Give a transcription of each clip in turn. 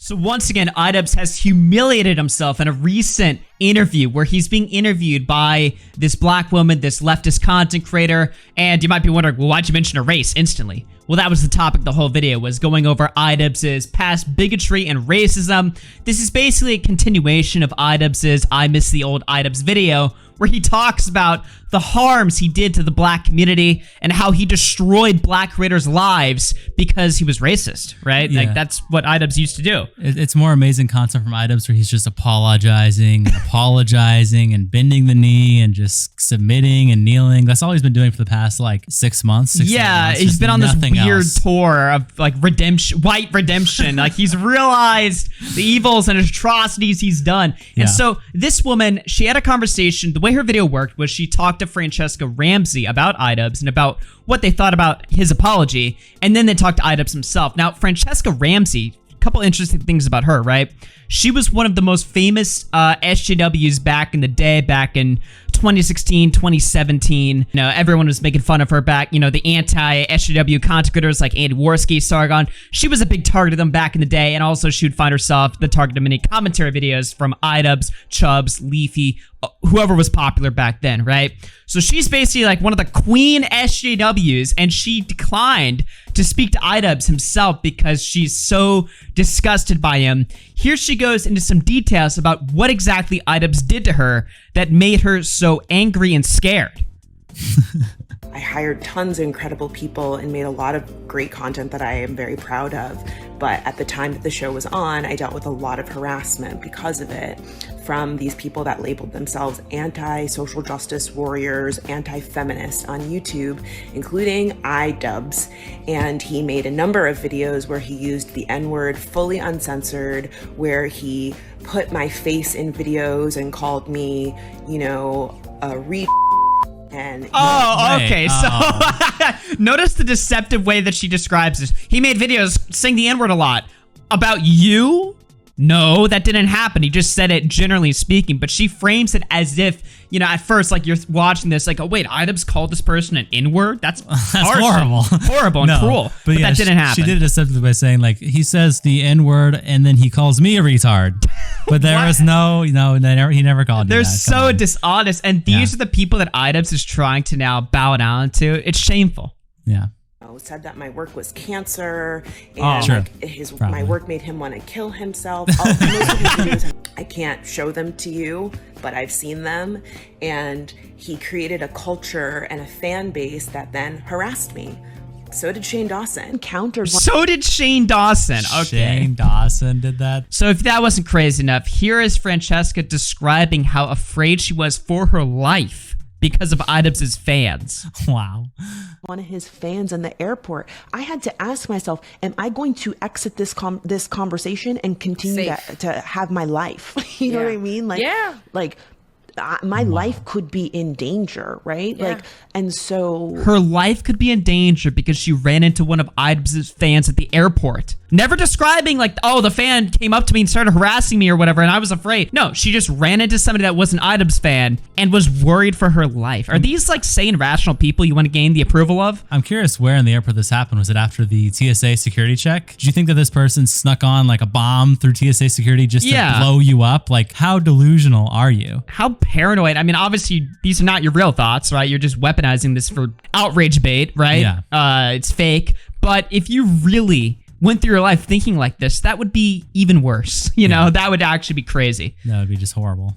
So once again, Idubbbz has humiliated himself in a recent interview where he's being interviewed by this black woman, this leftist content creator, and you might be wondering, well, why'd you mention a race instantly? Well, that was the topic the whole video was, going over Idubbbz's past bigotry and racism. This is basically a continuation of Idubbbz's I Miss the Old Idubbbz video, where he talks about the harms he did to the black community and how he destroyed black creators' lives because he was racist, right? Yeah. Like, that's what Idubbbz used to do. It's more amazing content from Idubbbz where he's just apologizing and bending the knee and just submitting and kneeling. That's all he's been doing for the past, like, 6 months. He's been on this weird tour of, like, redemption, white redemption. Like, he's realized the evils and atrocities he's done. And so this woman, she had a conversation. The way her video worked was she talked to Francesca Ramsey about Idubbbz and about what they thought about his apology, and then they talked to Idubbbz himself. Now, Francesca Ramsey, a couple interesting things about her, right? She was one of the most famous SJWs back in the day, back in 2016, 2017. You know, everyone was making fun of her back, you know, the anti-SJW content creators like Andy Warski, Sargon. She was a big target of them back in the day, and also she would find herself the target of many commentary videos from Idubbbz, Chubbs, Leafy, whoever was popular back then, right? So she's basically like one of the queen SJWs, and she declined to speak to Idubbbz himself because she's so disgusted by him. Here she goes into some details about what exactly Idubbbz did to her that made her so angry and scared. I hired tons of incredible people and made a lot of great content that I am very proud of. But at the time that the show was on, I dealt with a lot of harassment because of it from these people that labeled themselves anti-social justice warriors, anti-feminist on YouTube, including Idubbbz. And he made a number of videos where he used the N-word fully uncensored, where he put my face in videos and called me, you know, a and okay. So notice the deceptive way that she describes this. He made videos saying the N-word a lot. About you? No, that didn't happen. He just said it generally speaking, but she frames it as if, you know, at first, like, you're watching this, like, oh, wait, Idubbbz called this person an N-word? That's horrible. Horrible and cruel. But yeah, that didn't happen. She did it deceptively by saying, like, he says the N-word and then he calls me a retard. But there was no, he never called me that. They're so dishonest, and these are the people that Idubbbz is trying to now bow down to. It's shameful. Yeah. Said that my work was cancer, and my work made him want to kill himself. Most of his videos, I can't show them to you, but I've seen them, and he created a culture and a fan base that then harassed me. So did Shane Dawson. So did Shane Dawson. Okay. Shane Dawson did that. So if that wasn't crazy enough, here is Francesca describing how afraid she was for her life because of Idubbbz's fans. Wow. One of his fans in the airport, I had to ask myself, am I going to exit this conversation and continue to have my life? You know what I mean? Like, like my life could be in danger, right? Like, and so her life could be in danger because she ran into one of Idubbbz's fans at the airport. Never describing like, oh, the fan came up to me and started harassing me or whatever, and I was afraid. No, she just ran into somebody that was an Idubbbz fan and was worried for her life. Are these like sane, rational people you want to gain the approval of? I'm curious where in the airport this happened. Was it after the TSA security check? Did you think that this person snuck on like a bomb through TSA security just to blow you up? Like, how delusional are you? How paranoid? I mean, obviously, these are not your real thoughts, right? You're just weaponizing this for outrage bait, right? Yeah. It's fake. But if you really went through your life thinking like this, that would be even worse. You know, that would actually be crazy. That would be just horrible.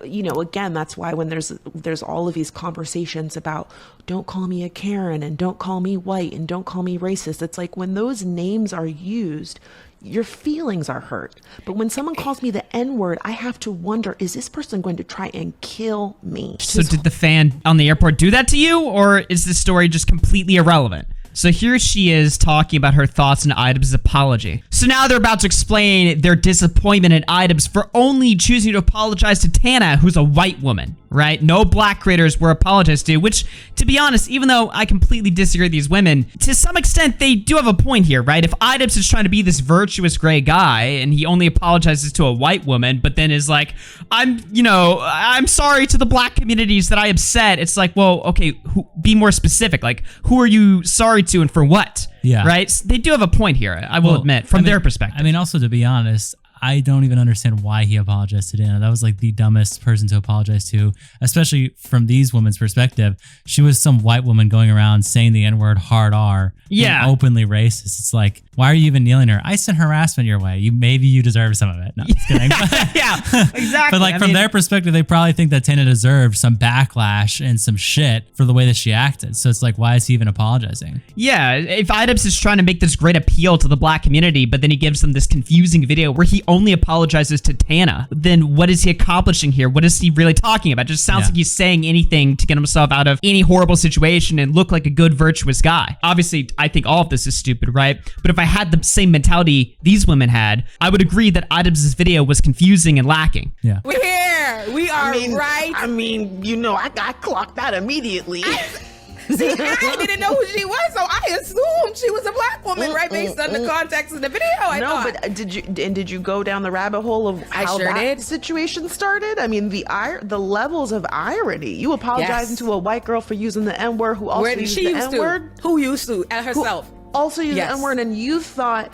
You know, again, that's why when there's all of these conversations about don't call me a Karen and don't call me white and don't call me racist. It's like when those names are used, your feelings are hurt. But when someone calls me the N-word, I have to wonder, is this person going to try and kill me? So did the fan on the airport do that to you, or is this story just completely irrelevant? So here she is talking about her thoughts on Idubbbz's apology. So now they're about to explain their disappointment in Idubbbz for only choosing to apologize to Tana, who's a white woman. right? No black creators were apologized to, which, to be honest, even though I completely disagree with these women, to some extent, they do have a point here, right? If Idubbbz is trying to be this virtuous gray guy, and he only apologizes to a white woman, but then is like, I'm sorry to the black communities that I upset. It's like, well, okay, be more specific. Like, who are you sorry to and for what? Yeah. Right? So they do have a point here, I will admit, from their perspective. I mean, also, to be honest, I don't even understand why he apologized to Tana. That was like the dumbest person to apologize to, especially from these women's perspective. She was some white woman going around saying the N-word hard R. Yeah. And openly racist. It's like, why are you even kneeling her? I sent harassment your way. Maybe you deserve some of it. No, just kidding. Yeah, exactly. But like from their perspective, they probably think that Tana deserved some backlash and some shit for the way that she acted. So it's like, why is he even apologizing? Yeah, if Idubbbz is trying to make this great appeal to the black community, but then he gives them this confusing video where he only apologizes to Tana, then what is he accomplishing here? What is he really talking about? It just sounds like he's saying anything to get himself out of any horrible situation and look like a good, virtuous guy. Obviously, I think all of this is stupid, right? But if I had the same mentality these women had, I would agree that Idubbbz's video was confusing and lacking. Yeah. We're here. We are right. I mean, I clocked that immediately. See, I didn't know who she was, so I assumed she was a black woman, right? Based on the context of the video. But did you go down the rabbit hole of how that situation started? I mean, the levels of irony. You apologizing to a white girl for using the N-word, who also used the N-word. Who used to herself? Also used the N-word, and you thought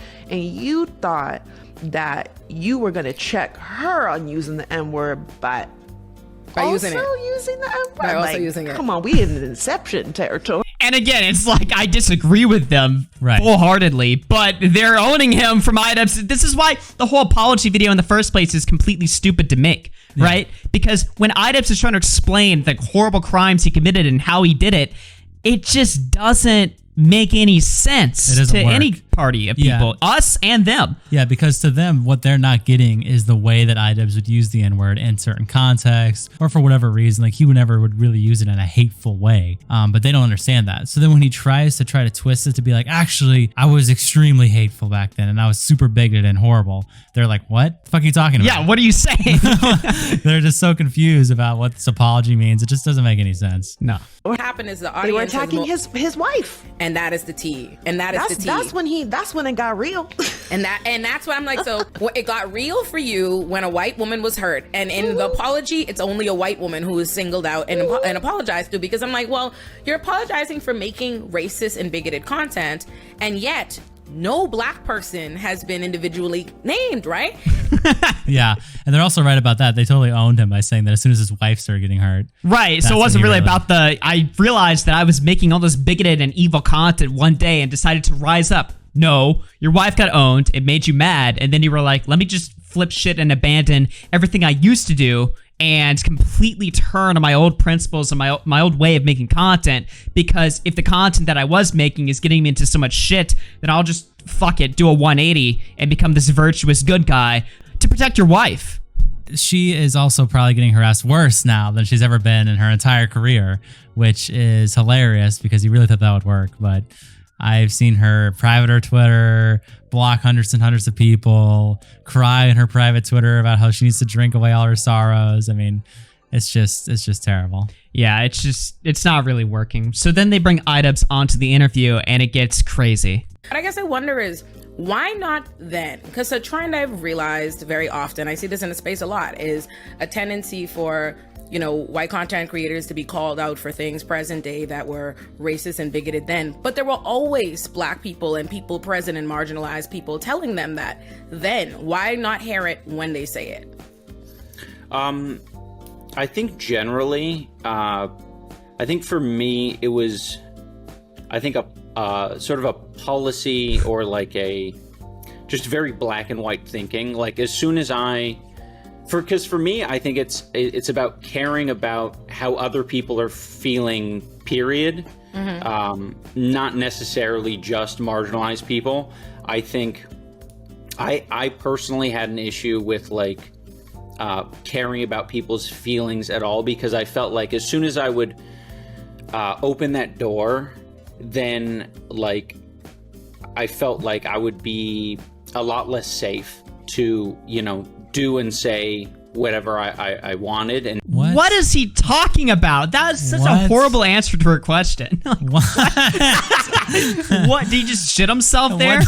that you were gonna check her on using the N-word, but using the N-word. By also using it. Come on, we in Inception territory. And again, it's like I disagree with them wholeheartedly, but they're owning him from Idubbbz. This is why the whole apology video in the first place is completely stupid to make, right? Because when Idubbbz is trying to explain the horrible crimes he committed and how he did it, it just doesn't make any sense to any party of people, us and them. Yeah, because to them, what they're not getting is the way that Idubbbz would use the N-word in certain contexts, or for whatever reason, like he would never really use it in a hateful way. But they don't understand that. So then when he tries to twist it to be like, actually, I was extremely hateful back then, and I was super bigoted and horrible, they're like, what the fuck are you talking about? Yeah, what are you saying? They're just so confused about what this apology means. It just doesn't make any sense. No. What happened is the audience They were attacking his wife. And that is the tea. And that's the tea. That's when it got real. and that's what I'm like, so it got real for you when a white woman was hurt. And in the apology, it's only a white woman who is singled out and apologized to, because I'm like, well, you're apologizing for making racist and bigoted content, and yet no black person has been individually named, right? Yeah, and they're also right about that. They totally owned him by saying that as soon as his wife started getting hurt. Right, so it wasn't really about I realized that I was making all this bigoted and evil content one day and decided to rise up. No, your wife got owned, it made you mad, and then you were like, let me just flip shit and abandon everything I used to do and completely turn on my old principles and my old way of making content, because if the content that I was making is getting me into so much shit, then I'll just fuck it, do a 180 and become this virtuous good guy to protect your wife. She is also probably getting harassed worse now than she's ever been in her entire career, which is hilarious because you really thought that would work. But I've seen her private her Twitter, block hundreds and hundreds of people, cry in her private Twitter about how she needs to drink away all her sorrows. I mean, it's just terrible. Yeah, it's not really working. So then they bring Idubbbz onto the interview and it gets crazy. What I guess I wonder is, why not then? Because a trend I've realized very often, I see this in the space a lot, is a tendency for white content creators to be called out for things present day that were racist and bigoted then. But there were always black people and people present and marginalized people telling them that then. Why not hear it when they say it? I think generally, I think for me, it was, I think a sort of a policy or like a just very black and white thinking. Like as soon as because for me, I think it's about caring about how other people are feeling, period. Not necessarily just marginalized people. I think I personally had an issue with like caring about people's feelings at all, because I felt like as soon as I would open that door, then like I felt like I would be a lot less safe to do and say whatever I wanted. And what? What is he talking about? That is such a horrible answer to her question. What? What? Did he just shit himself there?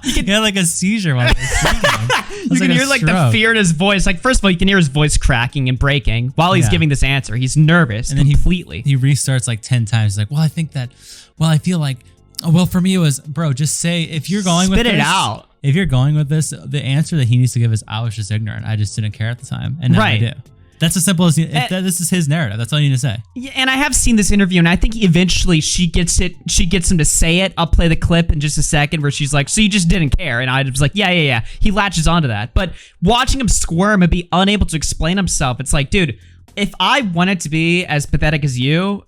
He had like a seizure while he was speaking. You can hear like the fear in his voice. Like, first of all, you can hear his voice cracking and breaking while he's giving this answer. He's nervous and then completely. He restarts like 10 times. He's like, well, I think that, well, I feel like, well, for me it was, bro, just say, if you're going with this. Spit it out. If you're going with this, the answer that he needs to give is, I was just ignorant. I just didn't care at the time. And now I do. That's as simple as, this is his narrative. That's all you need to say. Yeah, and I have seen this interview, and I think eventually she gets him to say it. I'll play the clip in just a second where she's like, so you just didn't care. And I was like, yeah. He latches onto that. But watching him squirm and be unable to explain himself, it's like, dude, if I wanted to be as pathetic as you,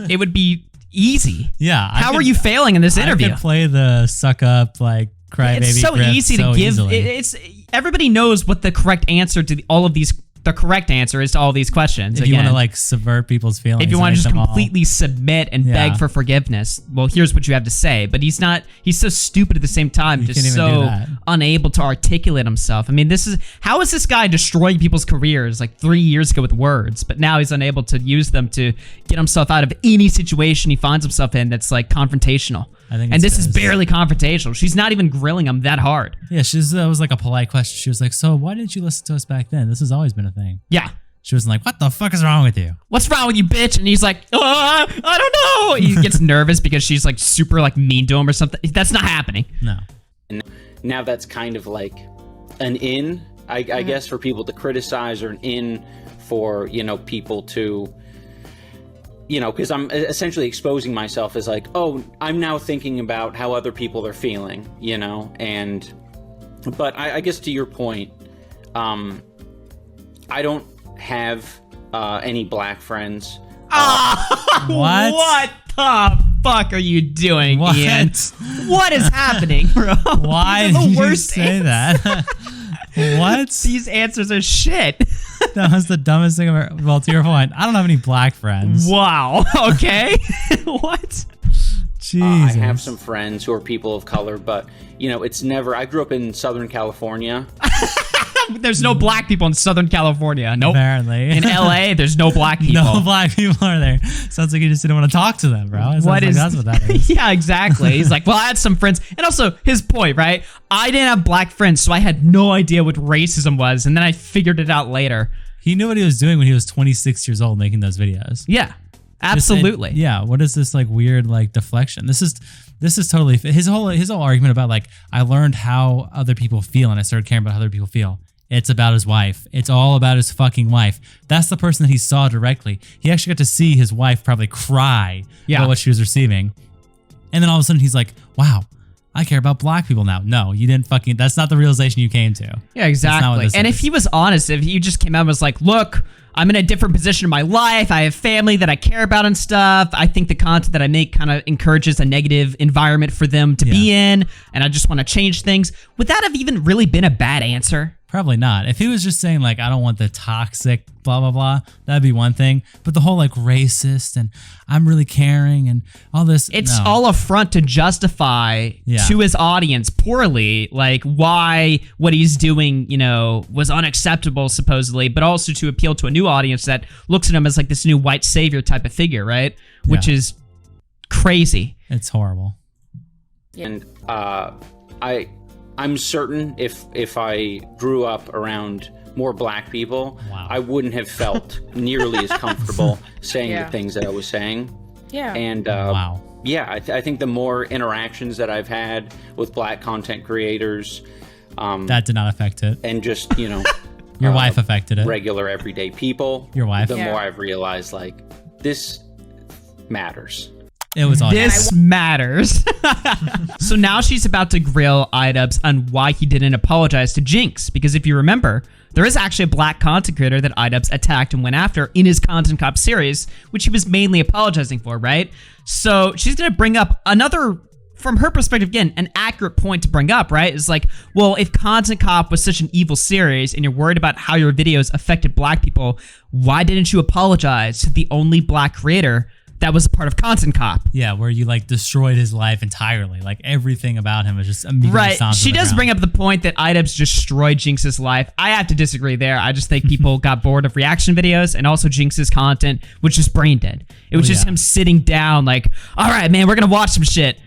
it would be easy. Yeah. How are you failing in this interview? I could play the suck up, like, crybaby. It's so easy to give. It's everybody knows what the correct answer to all of these. The correct answer is to all these questions. If you want to like subvert people's feelings, if you want to just completely submit and beg for forgiveness, well, here's what you have to say. But he's so stupid at the same time, just so unable to articulate himself. I mean, how is this guy destroying people's careers like 3 years ago with words, but now he's unable to use them to get himself out of any situation he finds himself in that's like confrontational. And this is barely confrontational. She's not even grilling him that hard. Yeah, that was like a polite question. She was like, so why didn't you listen to us back then? This has always been a thing. Yeah. She was like, what the fuck is wrong with you? What's wrong with you, bitch? And he's like, I don't know. He gets nervous because she's like super like mean to him or something. That's not happening. No. And now that's kind of like an in, I guess, for people to criticize, or an in for, people to... because I'm essentially exposing myself as like, oh, I'm now thinking about how other people are feeling, but I guess to your point, I don't have any black friends. What? What the fuck are you doing, what? Ian? What is happening, bro? Why did you say that? What? These answers are shit. That was the dumbest thing ever. Well, to your point, I don't have any black friends. Wow. Okay. What? Jesus. I have some friends who are people of color, but, it's never... I grew up in Southern California. There's no black people in Southern California. Nope. Apparently. In LA, there's no black people. No black people are there. Sounds like you just didn't want to talk to them, bro. That's what that is. Yeah, exactly. He's like, well, I had some friends. And also, his point, right? I didn't have black friends, so I had no idea what racism was. And then I figured it out later. He knew what he was doing when he was 26 years old making those videos. Yeah, absolutely. What is this like weird like deflection? This is totally his whole argument about like, I learned how other people feel and I started caring about how other people feel. It's about his wife. It's all about his fucking wife. That's the person that he saw directly. He actually got to see his wife probably cry about what she was receiving. And then all of a sudden he's like, wow, I care about black people now. No, you didn't fucking... That's not the realization you came to. Yeah, exactly. And if he was honest, if he just came out and was like, look, I'm in a different position in my life. I have family that I care about and stuff. I think the content that I make kind of encourages a negative environment for them to be in, and I just want to change things. Would that have even really been a bad answer? Probably not. If he was just saying like, I don't want the toxic blah, blah, blah, that'd be one thing. But the whole like racist and I'm really caring and all this. It's all a front to justify to his audience poorly, like why what he's doing, was unacceptable supposedly, but also to appeal to a new audience that looks at him as like this new white savior type of figure, right? Which is crazy. It's horrible. And I'm certain if I grew up around more black people, I wouldn't have felt nearly as comfortable saying the things that I was saying. Yeah. And I think the more interactions that I've had with black content creators, that did not affect it. And just your wife affected it. Regular everyday people. Your wife. The more I've realized like this matters. It was all this matters. So now she's about to grill Idubbbz on why he didn't apologize to Jinx. Because if you remember, there is actually a black content creator that Idubbbz attacked and went after in his Content Cop series, which he was mainly apologizing for, right? So she's going to bring up another, from her perspective, again, an accurate point to bring up, right? It's like, well, if Content Cop was such an evil series and you're worried about how your videos affected black people, why didn't you apologize to the only black creator that was a part of Content Cop. Yeah, where you like destroyed his life entirely. Like everything about him was just immediately right. She does bring up the point that Idubbbz destroyed Jinx's life. I have to disagree there. I just think people got bored of reaction videos, and also Jinx's content was just brain dead. It was just him sitting down like, all right, man, we're gonna watch some shit.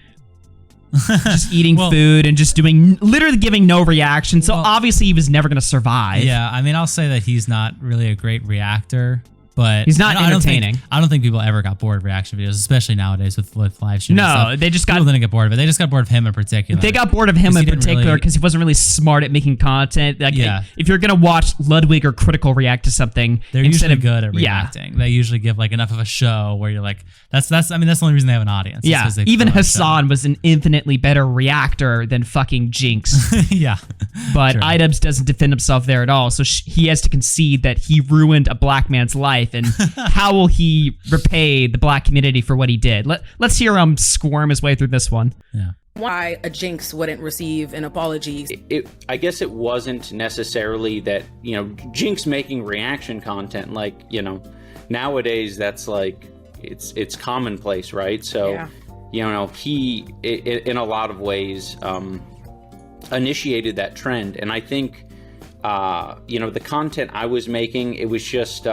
Just eating food and just literally giving no reaction. So obviously he was never going to survive. Yeah, I mean, I'll say that he's not really a great reactor, but he's not entertaining. I don't think people ever got bored of reaction videos, especially nowadays with live streaming. No, they just people didn't get bored of it. They just got bored of him in particular. They got bored of him in particular because he wasn't really smart at making content. Like, if you're gonna watch Ludwig or Critical react to something, they're usually good at reacting. They usually give like enough of a show where you're like, that's the only reason they have an audience. Yeah, even Hassan was an infinitely better reactor than fucking Jinx. Yeah, but Idubbbz doesn't defend himself there at all. So he has to concede that he ruined a black man's life. And how will he repay the black community for what he did? Let's hear him squirm his way through this one. Yeah. Why a Jinx wouldn't receive an apology. I guess it wasn't necessarily that, Jinx making reaction content, like, nowadays that's like, it's commonplace, right? So, he, in a lot of ways, initiated that trend. And I think, the content I was making, it was just,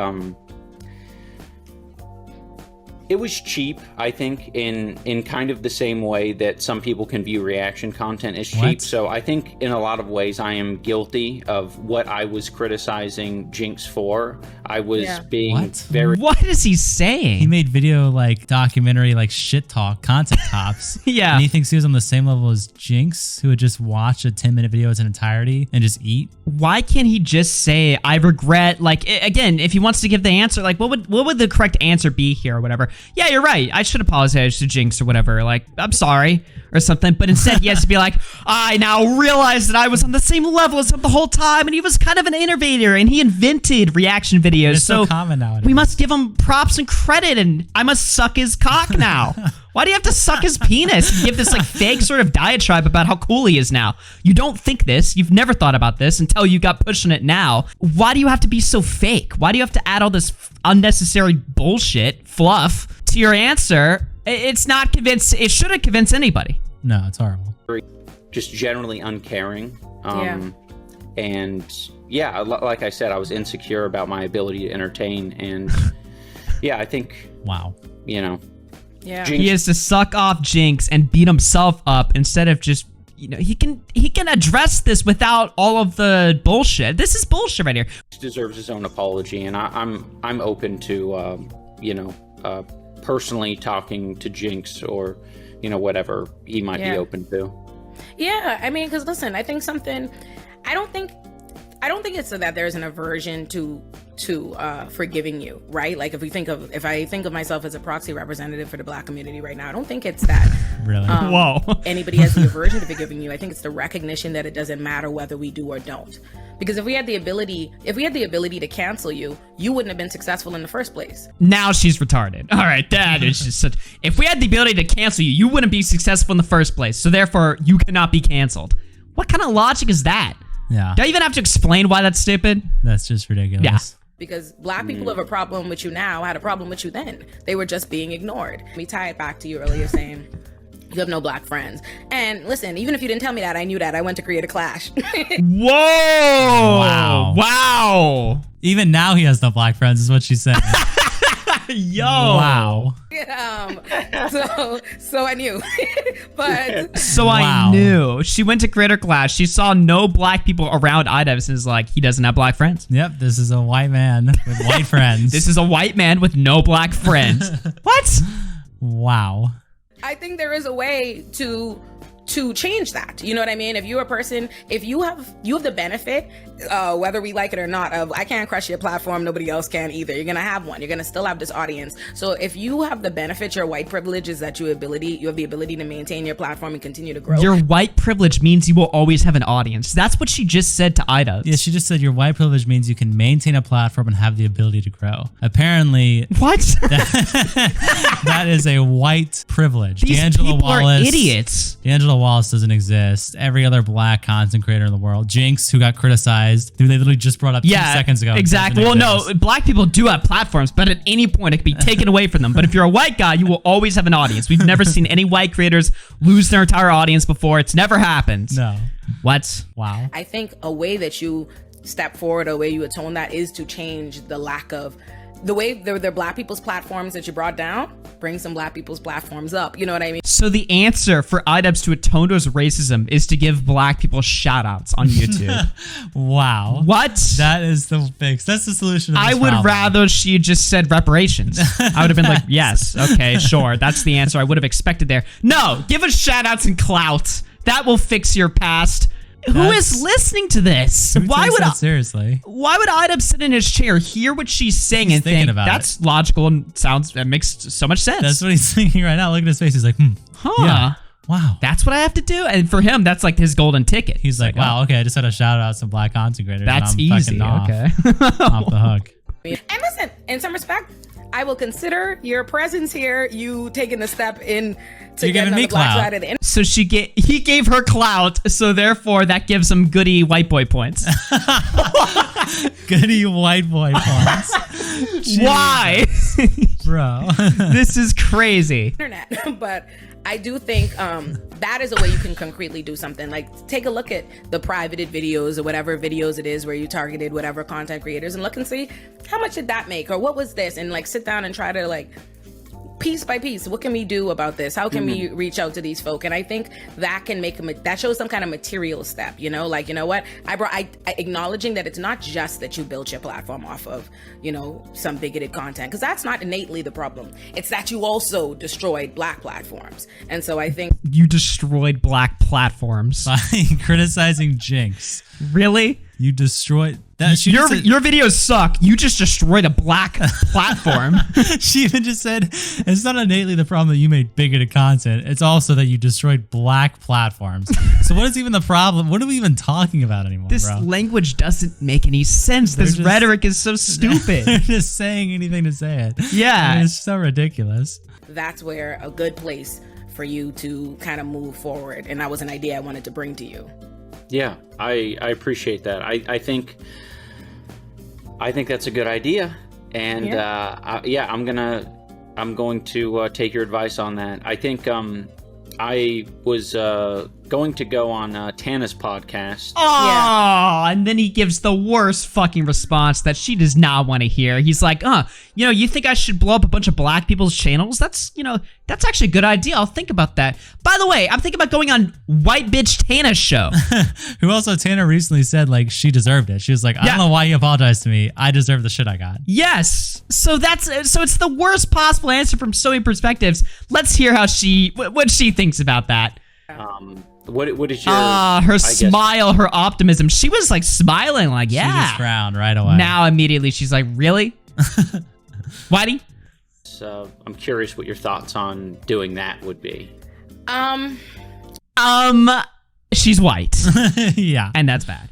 it was cheap, I think, in kind of the same way that some people can view reaction content as cheap. What? So I think in a lot of ways I am guilty of what I was criticizing Jinx for. I was being very... What is he saying? He made video like documentary like shit talk, content cops. Yeah. And he thinks he was on the same level as Jinx, who would just watch a 10-minute video in its entirety and just eat. Why can't he just say, I regret, like, again, if he wants to give the answer, like, what would the correct answer be here or whatever? Yeah, you're right. I should apologize to Jinx or whatever. Like, I'm sorry or something. But instead, he has to be like, I now realize that I was on the same level as him the whole time, and he was kind of an innovator, and he invented reaction videos. It's so common nowadays. We must give him props and credit, and I must suck his cock now. Why do you have to suck his penis and give this like fake sort of diatribe about how cool he is now? You don't think this. You've never thought about this until you got pushing it now. Why do you have to be so fake? Why do you have to add all this unnecessary bullshit, fluff, to your answer? It's not convinced. It shouldn't convince anybody. No, it's horrible. Just generally uncaring. Yeah. And yeah, like I said, I was insecure about my ability to entertain. And yeah, I think... Wow. Yeah. He has to suck off Jinx and beat himself up instead of just, he can address this without all of the bullshit. This is bullshit right here. He deserves his own apology, and I'm open to personally talking to Jinx or whatever he might be open to. Yeah, I mean, because listen, I think I don't think it's that there's an aversion to forgiving you, right? Like if I think of myself as a proxy representative for the black community right now, I don't think it's that really whoa anybody has the aversion to forgiving you. I think it's the recognition that it doesn't matter whether we do or don't. Because if we had the ability to cancel you, you wouldn't have been successful in the first place. Now she's retarded. All right, that is just such... If we had the ability to cancel you, you wouldn't be successful in the first place. So therefore, you cannot be canceled. What kind of logic is that? Yeah. Do I even have to explain why that's stupid? That's just ridiculous. Yeah. Because black people have a problem with you now, had a problem with you then. They were just being ignored. Let me tie it back to you earlier saying you have no black friends. And listen, even if you didn't tell me that, I knew that. I went to create a clash. Whoa! Wow! Even now he has no black friends is what she said. Yo! Wow. So I knew. But so I knew. She went to Creator Clash. She saw no black people around Idubbbz and is like, he doesn't have black friends. Yep, this is a white man with white friends. This is a white man with no black friends. What? Wow. I think there is a way to change that. You know what I mean? If you're a person, if you have the benefit, whether we like it or not, of I can't crush your platform, nobody else can either. You're gonna have one. You're gonna still have this audience. So if you have the benefit, your white privilege is that you have the ability to maintain your platform and continue to grow. Your white privilege means you will always have an audience. That's what she just said to Idubbbz. Yeah, she just said your white privilege means you can maintain a platform and have the ability to grow. Apparently, what? That is a white privilege. These people are idiots. D'Angelo Angela Wallace doesn't exist. Every other black content creator in the world. Jinx, who got criticized, who they literally just brought up 2 seconds ago. Exactly. Well, no, black people do have platforms, but at any point it can be taken away from them. But if you're a white guy, you will always have an audience. We've never seen any white creators lose their entire audience before. It's never happened. No. What? Wow. I think a way that you step forward, a way you atone that, is to change the lack of the way they're black people's platforms that you brought down. Bring some black people's platforms up. You know what I mean? So the answer for Idubbbz to atone to his racism is to give black people shout outs on YouTube. Wow. What? That is the fix. That's the solution to this I would problem. rather she just said reparations. I would have been like, yes, okay, sure. That's the answer I would have expected there. No, give us shout outs and clout. That will fix your past. Who is listening to this? Why would seriously? Why would Idubbbz sit in his chair, hear what she's saying, and think about that's logical and that makes so much sense? That's what he's thinking right now. Look at his face. He's like, yeah, wow. That's what I have to do, and for him, that's like his golden ticket. He's like, wow, okay, I just had to shout out some black content creators. That's and I'm easy. Okay, off the hook. And listen, in some respect, I will consider your presence here, you taking a step in to get on the black side of the internet. So he gave her clout, so therefore that gives him goody white boy points. Goody white boy points. Why? Bro. This is crazy. Internet. But I do think that is a way you can concretely do something. Like, take a look at the privated videos or whatever videos it is where you targeted whatever content creators and look and see how much did that make, or what was this, and like sit down and try to like piece by piece, what can we do about this? How can we reach out to these folk? And I think that can make that shows some kind of material step, you know, like, you know what, I acknowledging that it's not just that you built your platform off of, you know, some bigoted content, because that's not innately the problem. It's that you also destroyed black platforms. And so I think you destroyed black platforms by criticizing Jinx. Really? You destroyed that. Your videos suck. You just destroyed a black platform. She even just said it's not innately the problem that you made bigoted content. It's also that you destroyed black platforms. So what is even the problem? What are we even talking about anymore, this bro? language doesn't make any sense. This rhetoric is so stupid. They're just saying anything to say it. Yeah. I mean, it's so ridiculous. That's where a good place for you to kind of move forward. And that was an idea I wanted to bring to you. Yeah, I appreciate that. I think that's a good idea, and yeah, I'm going to take your advice on that. I think I was going to go on Tana's podcast. Oh, and then he gives the worst fucking response that she does not want to hear. He's like, you know, you think I should blow up a bunch of black people's channels? That's, you know, that's actually a good idea. I'll think about that. By the way, I'm thinking about going on White Bitch Tana's show. Who also, Tana recently said, like, she deserved it. She was like, I don't know why you apologized to me. I deserve the shit I got. Yes. So it's the worst possible answer from so many perspectives. Let's hear how what she thinks about that. What is your her smile, her optimism. She was like smiling, like, yeah. She just frowned right away. Now immediately she's like, really? Whitey? So I'm curious what your thoughts on doing that would be. She's white. Yeah. And that's bad.